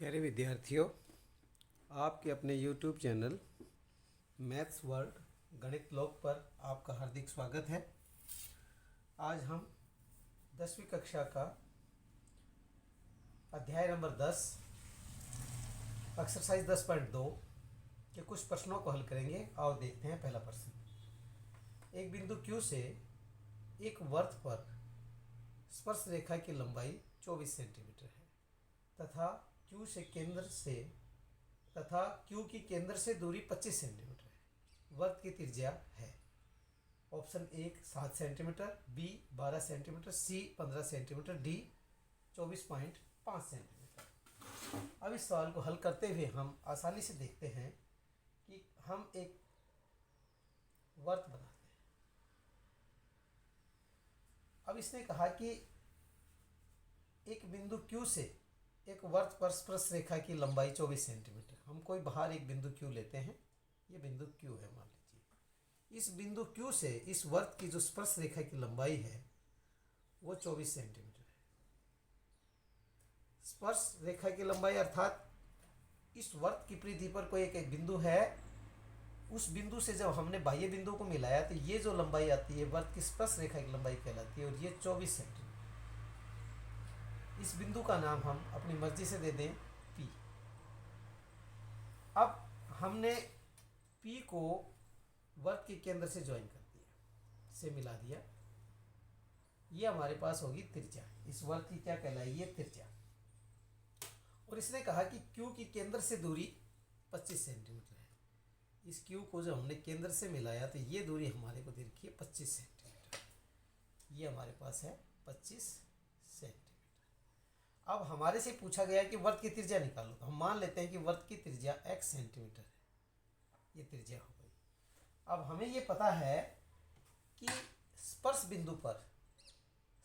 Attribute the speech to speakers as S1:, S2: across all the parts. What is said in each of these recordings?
S1: प्यारे विद्यार्थियों, आपके अपने YouTube चैनल मैथ्स वर्ल्ड गणित लॉग पर आपका हार्दिक स्वागत है। आज हम 10वीं कक्षा का अध्याय नंबर 10 एक्सरसाइज 10.2 के कुछ प्रश्नों को हल करेंगे। आओ देखते हैं। पहला प्रश्न, एक बिंदु Q से एक वर्त पर स्पर्श रेखा की लंबाई 24 सेंटीमीटर है तथा Q की केंद्र से दूरी 25 सेंटीमीटर है। वर्त की त्रिज्या है। ऑप्शन 1 7 सेंटीमीटर, बी 12 सेंटीमीटर, सी 15 सेंटीमीटर, डी 24.5 सेंटीमीटर। अब इस सवाल को हल करते हुए हम आसानी से देखते हैं कि हम एक वर्त बनाते हैं। अब इसने कहा कि एक बिंदु Q से एक वर्त पर स्पर्श रेखा की लंबाई 24 सेंटीमीटर। हम कोई बाहर एक बिंदु Q लेते हैं। ये बिंदु Q है, मान लीजिए। इस बिंदु Q से इस वर्त की जो स्पर्श रेखा की लंबाई है वो 24 सेंटीमीटर है। स्पर्श रेखा की लंबाई अर्थात इस वर्त की परिधि पर कोई एक बिंदु है। उस बिंदु से जब हमने बाह्य बिंदु को मिलाया तो ये जो लंबाई आती है वर्त की स्पर्श रेखा की लंबाई कहलाती है और ये 24 सेंटीमीटर। इस बिंदु का नाम हम अपनी मर्जी से दे दें P। अब हमने P को वर्त के केंद्र से ज्वाइन कर दिया, से मिला दिया। ये हमारे पास होगी त्रिज्या। इस वर्त की क्या कहलाई? ये त्रिज्या। और इसने कहा कि Q की केंद्र से दूरी 25 सेंटीमीटर है। इस Q को जब हमने केंद्र से मिलाया तो ये दूरी हमारे को देखी है 25 सेंटीमीटर। ये हमारे पास है 25 सेंटीमीटर। अब हमारे से पूछा गया कि वर्त की त्रिज्या निकालो, तो हम मान लेते हैं कि वर्त की त्रिज्या x सेंटीमीटर है। ये त्रिज्या हो गई। अब हमें ये पता है कि स्पर्श बिंदु पर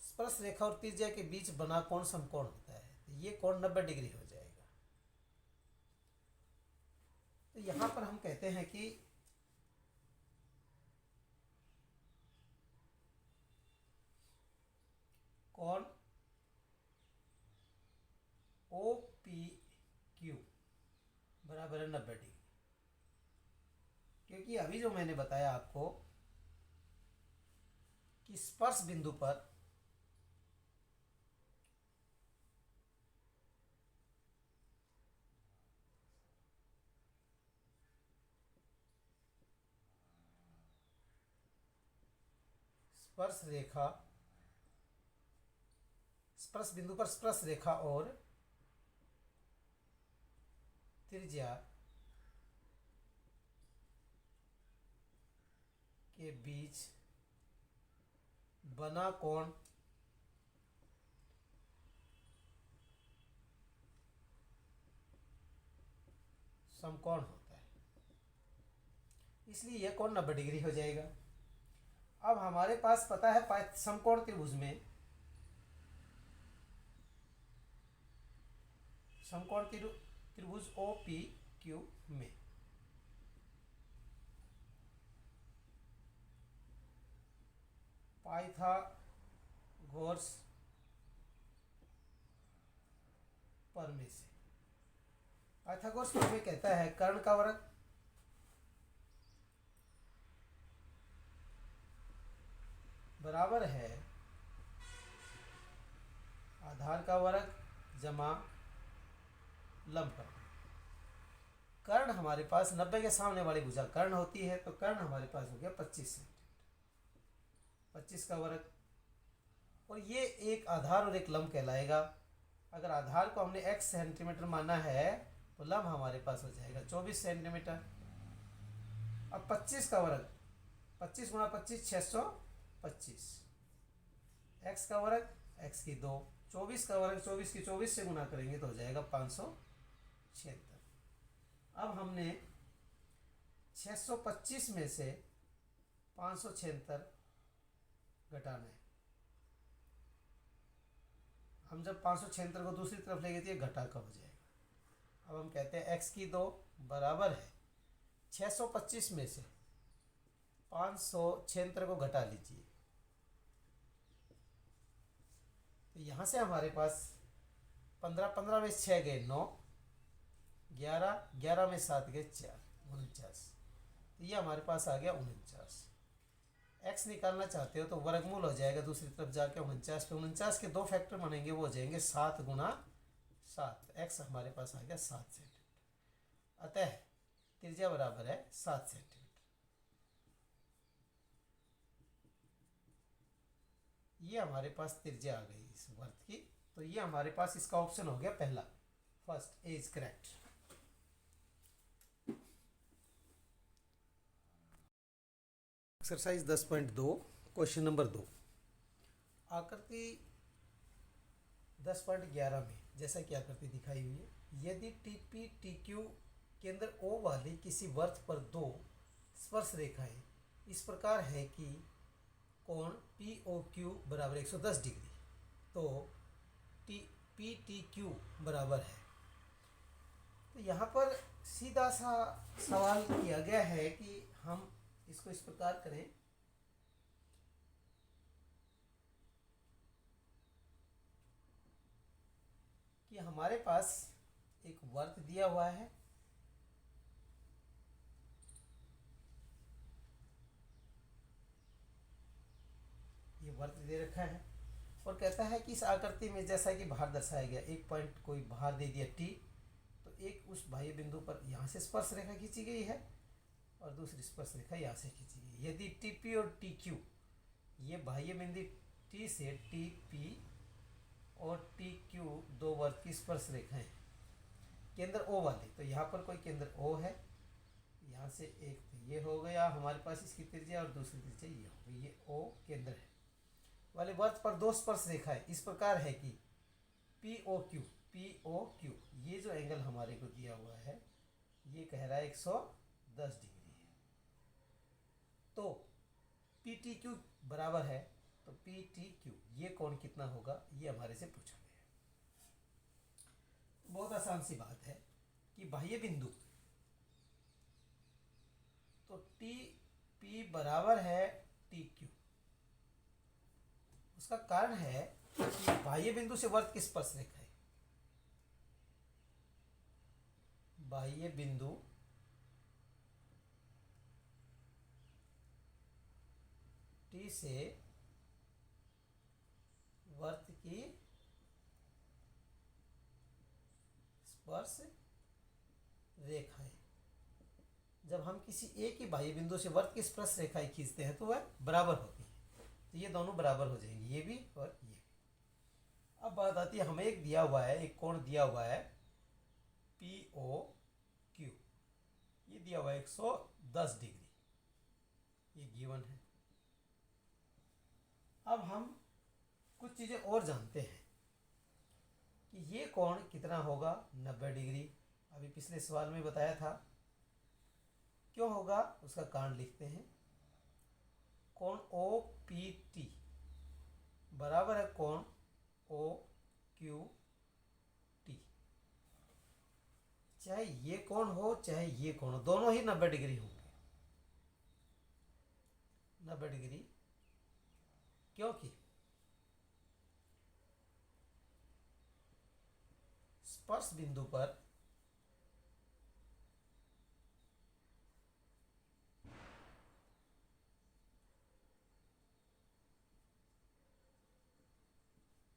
S1: स्पर्श रेखा और त्रिज्या के बीच बना कोण समकोण होता है। तो ये कोण 90 डिग्री हो जाएगा। तो यहां पर हम कहते हैं कि कोण OPQ बराबर है 90 डिग्री। क्योंकि अभी जो मैंने बताया आपको कि स्पर्श बिंदु पर स्पर्श बिंदु पर स्पर्श रेखा और त्रिज्या के बीच बना कोण समकोण होता है। इसलिए यह कोण 90 डिग्री हो जाएगा। अब हमारे पास पता है समकोण त्रिभुज में समकोण त्रिभुज OPQ में पाइथागोरस प्रमेय से पाइथागोरस प्रमेय कहता है कर्ण का वर्ग बराबर है आधार का वर्ग जमा लंब का। कर्ण हमारे पास 90 के सामने वाली भुजा कर्ण होती है, तो कर्ण हमारे पास हो गया 25 सेंटीमीटर। 25 का वर्ग। और ये एक आधार और एक लंब कहलाएगा। अगर आधार को हमने x सेंटीमीटर माना है तो लंब हमारे पास हो जाएगा 24 सेंटीमीटर। अब 25 का वर्ग 25 गुणा 25 625। x का वर्ग x की 2। 24 का वर्ग 24 की 24 से गुणा करेंगे तो हो जाएगा 576। अब हमने 625 में से 576 घटाना है। हम जब 576 को दूसरी तरफ लेंगे तो ये घटा का हो जाएगा। अब हम कहते हैं x की 2 बराबर है 625 में से 576 को घटा लीजिए। तो यहाँ से हमारे पास 15 15 में 6 गए 9, 11, 11 में 7 गए 4, 49। तो ये हमारे पास आ गया 49। एक्स निकालना चाहते हो तो वर्गमूल हो जाएगा दूसरी तरफ जाके 49 पे। 49 के दो फैक्टर बनेंगे, वो हो जाएंगे 7 गुना 7। एक्स हमारे पास आ गया 7 सेंटीमीटर। अतः त्रिज्या बराबर है 7 सेंटीमीटर। ये हमारे पास त्रिज्या आ गई इस वर्त की। तो ये हमारे पास इसका ऑप्शन हो गया पहला, first A is correct. Exercise 10.2 question number 2। आकृति 10.11 में जैसा कि आकृति दिखाई हुई है, यदि टीपी टीक्यू केंद्र ओ वाले किसी वर्त पर दो स्पर्श रेखाएं इस प्रकार है कि कोण पी ओ क्यू बराबर 110 डिग्री, तो टी पी टी क्यू बराबर है। तो यहाँ पर सीधा सा सवाल किया गया है कि हम इसको इस प्रकार करें कि हमारे पास एक वर्त दिया हुआ है, ये वर्त दे रखा है और कहता है कि इस आकृति में जैसा कि भार दर्शाया गया, एक पॉइंट कोई भार दे दिया टी, तो एक उस बाह्य बिंदु पर यहाँ से स्पर्श रेखा खींची गई है और दूसरी स्पर्श रेखा यहाँ से खींची गई है। यदि टी पी और टी क्यू, ये बाह्य बिंदु टी से टी पी और टी क्यू दो वर्त की स्पर्श रेखाएं केंद्र ओ वाली, तो यहाँ पर कोई केंद्र ओ है, यहाँ से एक तो ये हो गया हमारे पास इसकी त्रिज्या और दूसरी त्रिज्या ये हो गई, ये ओ केंद्र है वाले वर्त पर दो स्पर्श रेखाएं इस प्रकार है कि पी ओ क्यू, ये जो एंगल हमारे को दिया हुआ है ये कह रहा है 110 डिग्री है। तो पी टी क्यू बराबर है, तो पी टी क्यू ये कोण कितना होगा, ये हमारे से पूछा गया है। बहुत आसान सी बात है कि बाह्य बिंदु, तो टी पी बराबर है टी क्यू। उसका कारण है कि बाह्य बिंदु से वर्त की स्पर्श रेखा है, बाह्य बिंदु टी से वर्त की स्पर्श रेखाएं, जब हम किसी एक ही बाह्य बिंदु से वर्त की स्पर्श रेखाएं खींचते हैं तो वह बराबर होती है, तो ये दोनों बराबर हो जाएंगे, ये भी और ये भी। अब बात आती है, हमें एक दिया हुआ है, एक कोण दिया हुआ है पी ओ क्यू, ये दिया हुआ है 110 डिग्री, ये गिवन है। अब हम कुछ चीज़ें और जानते हैं कि ये कोण कितना होगा, 90 डिग्री। अभी पिछले सवाल में बताया था। क्यों होगा उसका कारण लिखते हैं। कोण ओ पी टी बराबर है कोण ओ क्यू टी। चाहे ये कोण हो चाहे ये कोण हो, दोनों ही 90 डिग्री होंगे। 90 डिग्री क्योंकि स्पर्श बिंदु पर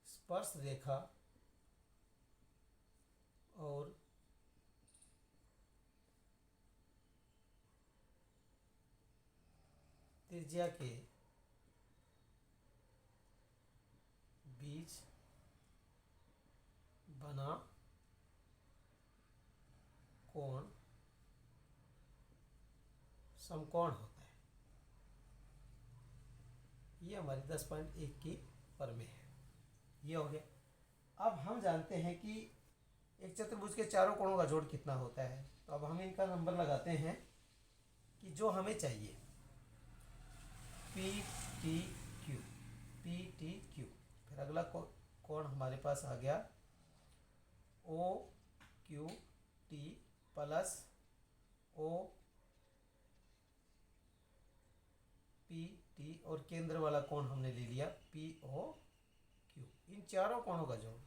S1: स्पर्श रेखा और त्रिज्या के बीच बना कोण समकोण होता है। ये हमारी 10.1 की प्रमेय है। ये हो गया। अब हम जानते हैं कि एक चतुर्भुज के चारों कोणों का जोड़ कितना होता है, तो अब हम इनका नंबर लगाते हैं कि जो हमें चाहिए P T Q, P T Q. फिर अगला कोण हमारे पास आ गया O Q T plus O P T, और केंद्र वाला कोण हमने ले लिया पी ओ क्यू। इन चारों कोणों का जोड़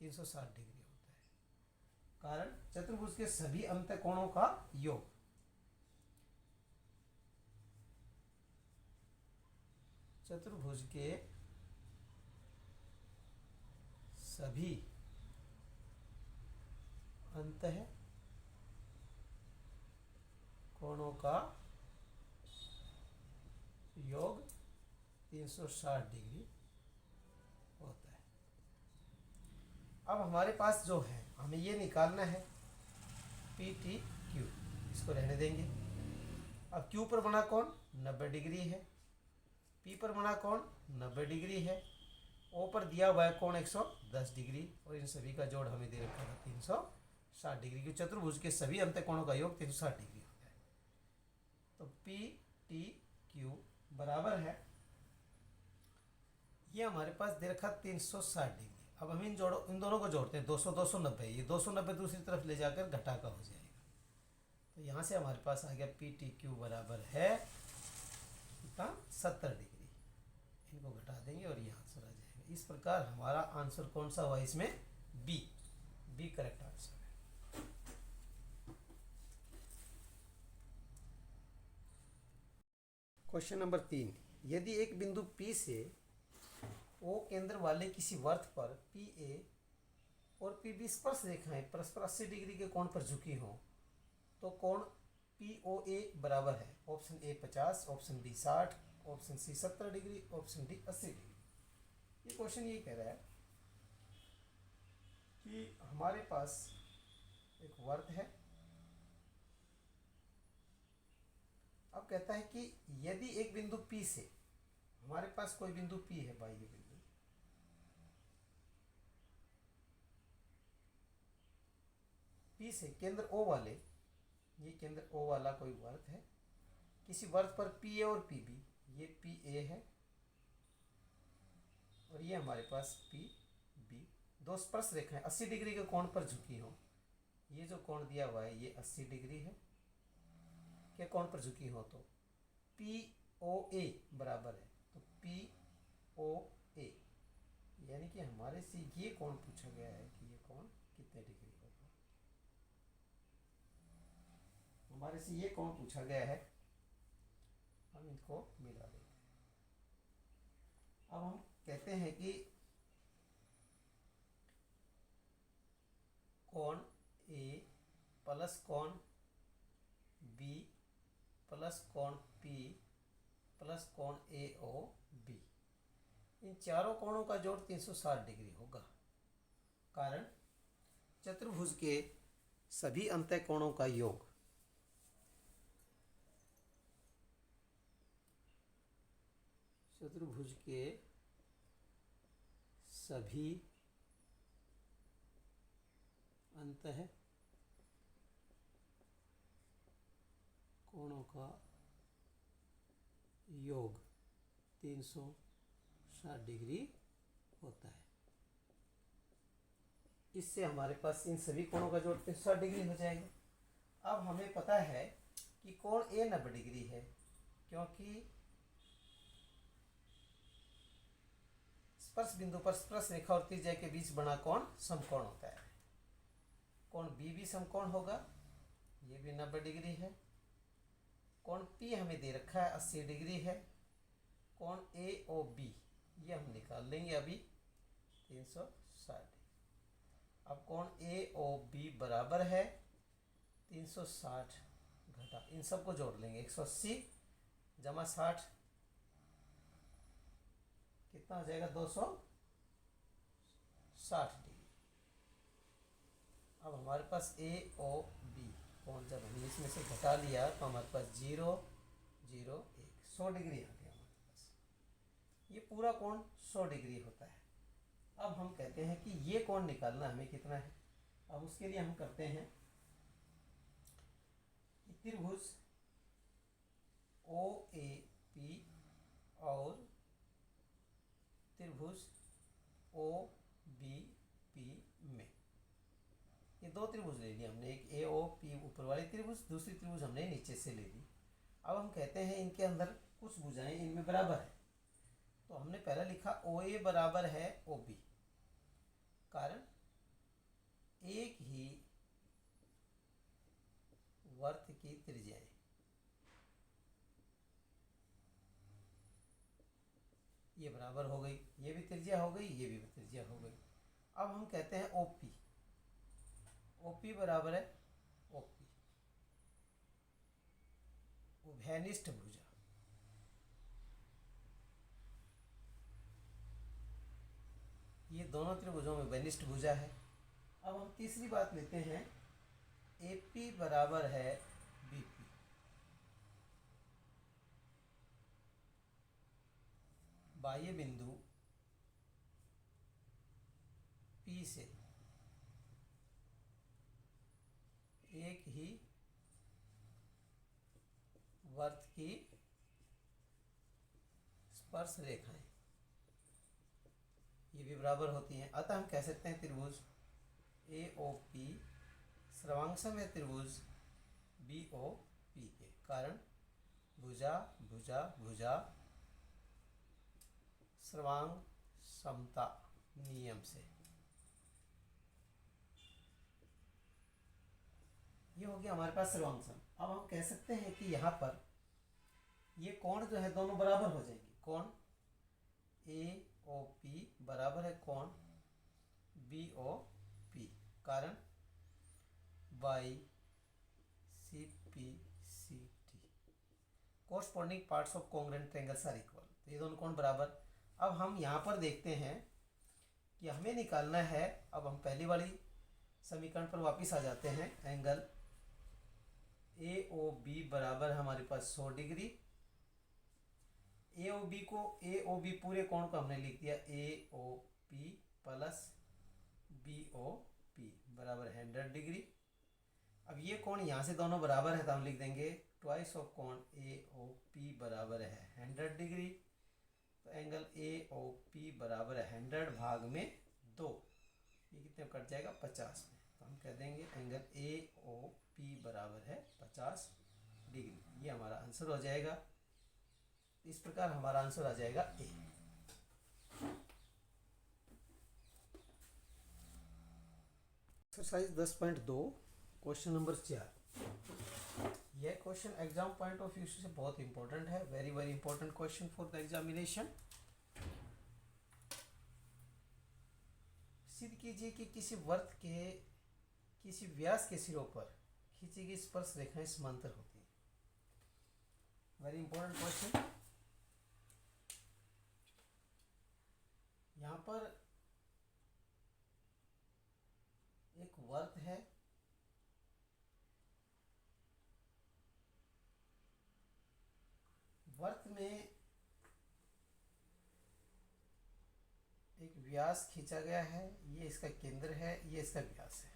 S1: 360 डिग्री होता है। कारण चतुर्भुज के सभी अंतःकोणों का योग। चतुर्भुज के सभी अंतःकोणों का योग 360 डिग्री होता है। अब हमारे पास जो है हमें ये निकालना है पी टी क्यू, इसको रहने देंगे। अब क्यू पर बना कोण 90 डिग्री है, पी पर बना कोण 90 डिग्री है, ओ पर दिया हुआ है कोण 110 डिग्री, और इन सभी का जोड़ हमें दे रखा है 360 डिग्री, क्योंकि चतुर्भुज के सभी अंतःकोणों का योग 360 डिग्री होता है। तो पी टी क्यू बराबर है, ये हमारे पास दे रखा 360 डिग्री। अब हम इन दोनों को जोड़ते हैं, 200 290, ये 290 दूसरी तरफ ले जाकर घटा का हो जाएगा। तो यहाँ से हमारे पास आ गया पी टी क्यू बराबर है 70 डिग्री। इनको घटा देंगे और ये आंसर आ जाएगा। इस प्रकार हमारा आंसर कौन सा हुआ इसमें? बी। बी करेक्ट आंसर है। क्वेश्चन नंबर 3, यदि एक बिंदु P से O केंद्र वाले किसी वर्त पर PA और PB स्पर्श रेखाएं परस्पर 80 डिग्री के कोण पर झुकी हों, तो कोण POA बराबर है option A 50, option B 60, option C 70 degree, option D 80 degree. ये क्वेश्चन ये कह रहा है कि हमारे पास एक वर्त है। अब कहता है कि यदि एक बिंदु P से, हमारे पास कोई बिंदु P है, बाह्य बिंदु, P से केंद्र O वाले, ये केंद्र O वाला कोई वर्त है, किसी वर्त पर PA और PB, ये PA है और ये हमारे पास PB, दो स्पर्श रेखाएं 80 डिग्री के कोण पर झुकी हो। ये जो कोण दिया हुआ है ये 80 डिग्री है के कोण पर झुकी हो, तो POA बराबर है, तो POA यानी कि हमारे से ये कोण पूछा गया है कि ये कोण कितने डिग्री होगा। हमारे से ये कोण पूछा गया है, हम इनको मिला देंगे। अब हम कहते हैं कि कोण A प्लस कोण B प्लस कोण P प्लस कोण AOB, इन चारों कोणों का जोड़ 360 डिग्री होगा। कारण चतुर्भुज के सभी अंतःकोणों का योग चतुर्भुज के सभी अंतःकोणों का योग 360 डिग्री होता है। इससे हमारे पास इन सभी कोणों का जोड़ 360 डिग्री हो जाएगा। अब हमें पता है कि कोण A 90 डिग्री है, क्योंकि स्पर्श बिंदु पर स्पर्श रेखा और त्रिज्या के बीच बना कोण समकोण होता है। कोण B भी समकोण होगा, ये भी 90 डिग्री है। कोण P हमें दे रखा है 80 डिग्री है। कोण AOB ये हम निकाल लेंगे अभी 360। अब कोण AOB बराबर है 360 घटा, इन सबको जोड़ लेंगे, 180 जमा 60 कितना हो जाएगा? 260 डिग्री। अब हमारे पास AOB कोण जब हमने इसमें से घटा लिया तो हमारे पास 0 0 1 100 डिग्री आ गया हमारे पास। ये पूरा कोण 100 डिग्री होता है। अब हम कहते हैं कि ये कोण निकालना हमें कितना है। अब उसके लिए हम करते हैं कि त्रिभुज OAP और त्रिभुज OBP में, ये दो त्रिभुज ले लिए हमने, एक AOP ऊपर वाली त्रिभुज, दूसरी त्रिभुज हमने नीचे से ले ली। अब हम कहते हैं इनके अंदर कुछ भुजाएं इनमें बराबर है, तो हमने पहला लिखा OA बराबर है OB, कारण एक ही वर्त की त्रिज्याएं। ये बराबर हो गई, ये भी त्रिज्या हो गई, ये भी त्रिज्या हो गई। अब हम कहते हैं ओपी। ओपी बराबर है ओपी, उभयनिष्ठ भुजा। ये दोनों त्रिभुजों में उभयनिष्ठ भुजा है। अब हम तीसरी बात लेते हैं, एपी बराबर है बीपी। बाह्य बिंदु पी से एक ही वर्त की स्पर्श रेखाएं ये भी बराबर होती हैं। अतः हम कह सकते हैं त्रिभुज ए ओ पी सर्वांगसम है त्रिभुज बी ओ पी के। कारण भुजा भुजा भुजा सर्वांग समता नियम से। ये हो गया हमारे पास सर्वांग सम। अब हम कह सकते हैं कि यहाँ पर ये कोण जो है दोनों बराबर हो जाएंगे। कोण ए ओ पी बराबर है कोण बी ओ पी। कारण by C P C T corresponding parts of congruent triangles are equal. तो ये दोनों कोण बराबर। अब हम यहाँ पर देखते हैं कि हमें निकालना है। अब हम पहली वाली समीकरण पर वापस आ जाते हैं। एंगल ए ओ बी बराबर हमारे पास 100 डिग्री। ए ओ बी को ए ओ बी पूरे कोण को हमने लिख दिया A O P plus B O P बराबर 100 डिग्री। अब ये कोण यहाँ से दोनों बराबर है तो हम लिख देंगे ट्वाइस ऑफ कोण ए ओ पी बराबर है 100 डिग्री। तो एंगल ए ओ पी बराबर है 100 भाग में 2। ये कितने कट जाएगा 50 में। तो हम कह देंगे एंगल ए ओ पी बराबर है 50 डिग्री। ये हमारा आंसर हो जाएगा। इस प्रकार हमारा आंसर आ जाएगा ए। Exercise 10.2 question number 4। यह question exam point of view से बहुत इंपॉर्टेंट है। Very very important question for the examination. सिद्ध कीजिए कि किसी वर्त के किसी व्यास के सिरों पर खींची गई स्पर्श रेखाएं समांतर होती हैं। Very important question. यहाँ पर एक वर्त है, वर्त में एक व्यास खींचा गया है। ये इसका केंद्र है, ये इसका व्यास है।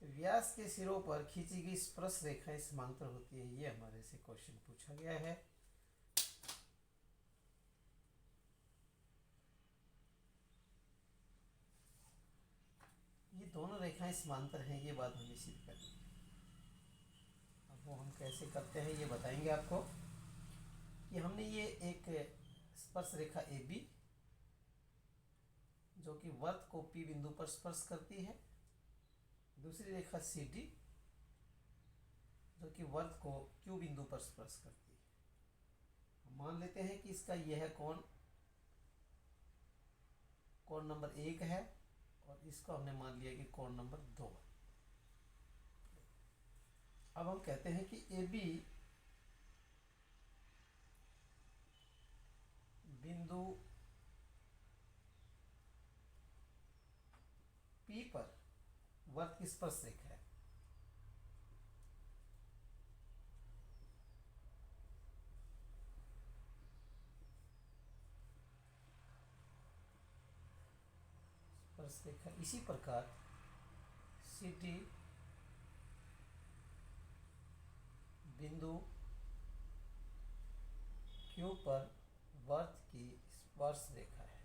S1: तो व्यास के सिरों पर खींची गई स्पर्श रेखाएं समांतर होती है। ये हमारे से क्वेश्चन पूछा गया है। ये दोनों रेखाएं समांतर हैं, ये बात हमें सिद्ध करनी है। अब वो हम कैसे करते हैं ये बताएंगे आपको। कि हमने ये एक स्पर्श रेखा ए बी जो कि वर्त को पी बिंदु पर स्पर्श करती है। दूसरी रेखा सी डी जो कि वर्त को क्यू बिंदु पर स्पर्श करती है। हम मान लेते हैं कि इसका यह कोण कोण नंबर 1 है और इसको हमने मान लिया कि कोण नंबर 2 है। अब हम कहते हैं कि ए बी बिंदु पी पर वर्त की स्पर्श रेखा है। स्पर्श रेखा इसी प्रकार सी डी बिंदु क्यू पर वर्त की स्पर्श रेखा है।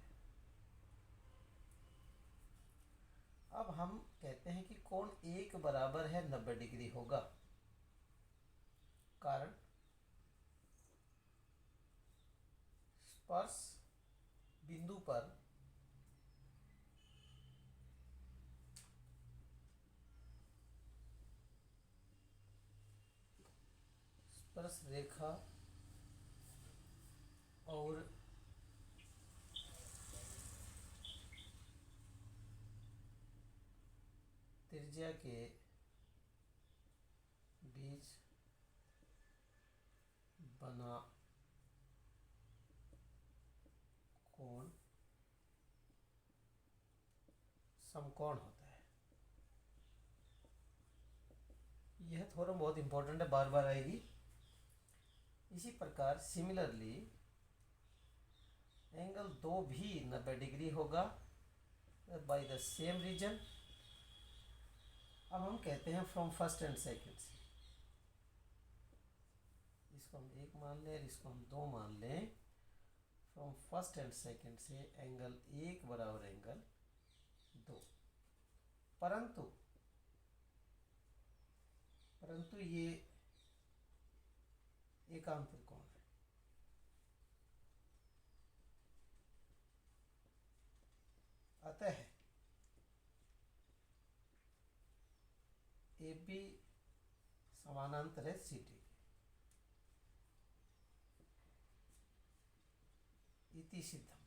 S1: अब हम कहते हैं कि कोण 1 बराबर है 90 डिग्री होगा। कारण स्पर्श बिंदु पर स्पर्श रेखा और त्रिज्या के बीच बना कोण समकोण होता है। यह थ्योरम बहुत इंपॉर्टेंट है, बार बार आएगी। इसी प्रकार सिमिलरली एंगल 2 भी 90 डिग्री होगा बाय द सेम रीजन। अब हम कहते हैं फ्रॉम फर्स्ट एंड सेकेंड से, इसको हम 1 मान लें और इसको हम 2 मान लें। फ्रॉम फर्स्ट एंड सेकेंड से एंगल 1 बराबर एंगल 2, परंतु ये एकांत त्रिकोण है। अतः ए बी समानांतर है सी टी के, इति सिद्धम।